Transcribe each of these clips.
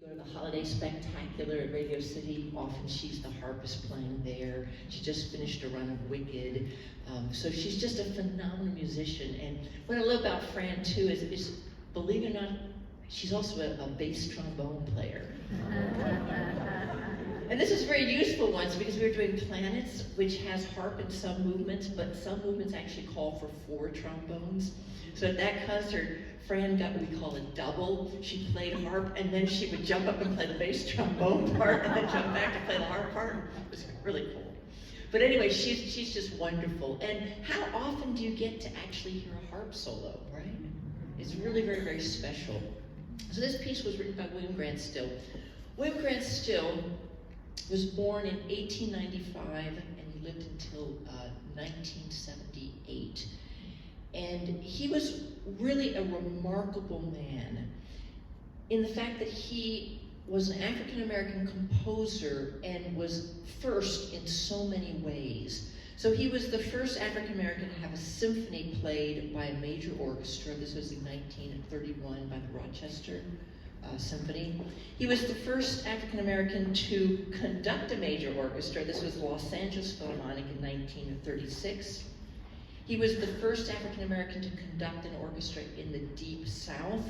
Go to the Holiday Spectacular at Radio City. Often she's the harpist playing there. She just finished a run of Wicked. So she's just a phenomenal musician. And what I love about Fran too is believe it or not, she's also a bass trombone player. And this is very useful once because we were doing Planets, which has harp in some movements, but some movements actually call for 4 trombones. So at that concert, Fran got what we call a double. She played harp, and then she would jump up and play the bass trombone part, and then jump back to play the harp part. It was really cool. But anyway, she's just wonderful. And how often do you get to actually hear a harp solo, right? It's really very, very special. So this piece was written by William Grant Still. William Grant Still was born in 1895, and he lived until 1978. And he was really a remarkable man in the fact that he was an African-American composer and was first in so many ways. So he was the first African-American to have a symphony played by a major orchestra. This was in 1931 by the Rochester Symphony. He was the first African-American to conduct a major orchestra. This was the Los Angeles Philharmonic in 1936. He was the first African-American to conduct an orchestra in the Deep South.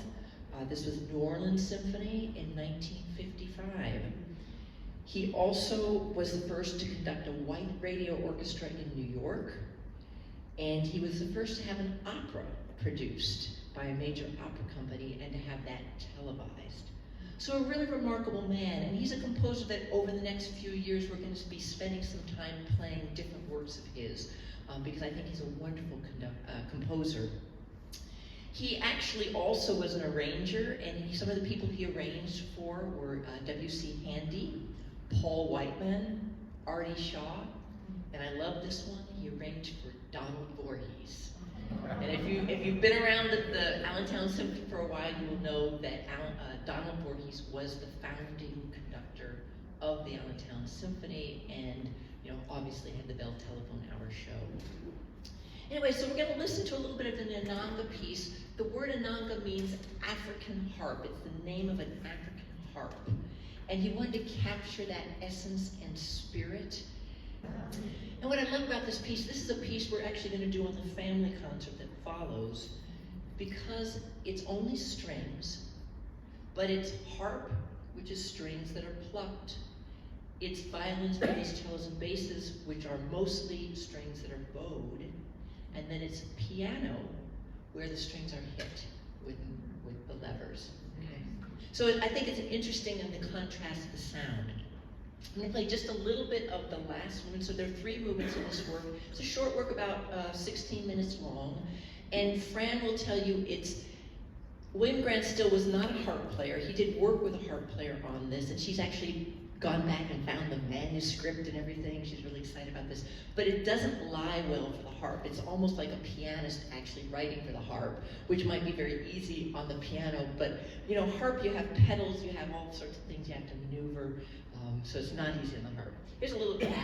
This was New Orleans Symphony in 1955. He also was the first to conduct a white radio orchestra in New York. And he was the first to have an opera produced by a major opera company and to have that televised. So a really remarkable man, and he's a composer that over the next few years we're going to be spending some time playing different works of his, because I think he's a wonderful composer. He actually also was an arranger, and some of the people he arranged for were W.C. Handy, Paul Whiteman, Artie Shaw, and I love this one, he arranged for Donald Voorhees. And if you've been around the Allentown Symphony for a while, you will know that Donald Voorhees was the founding conductor of the Allentown Symphony, and obviously had the Bell Telephone Hour show. Anyway, so we're going to listen to a little bit of an Ennanga piece. The word Ennanga means African harp. It's the name of an African harp. And he wanted to capture that essence and spirit. And what I love about this piece is a piece we're actually going to do on the family concert that follows, because it's only strings, but it's harp, which is strings that are plucked. It's violins, violas, cellos, and basses, which are mostly strings that are bowed. And then it's piano, where the strings are hit with the levers. Okay. So I think it's interesting in the contrast of the sound. I'm going to play just a little bit of the last movement. So there are 3 movements in this work. It's a short work, about 16 minutes long. And Fran will tell you William Grant Still was not a harp player. He did work with a harp player on this, and she's actually gone back and found the manuscript and everything. She's really excited about this. But it doesn't lie well for the harp. It's almost like a pianist actually writing for the harp, which might be very easy on the piano. But, harp, you have pedals, you have all sorts of things you have to maneuver. So it's not easy on the harp. Here's a little bit of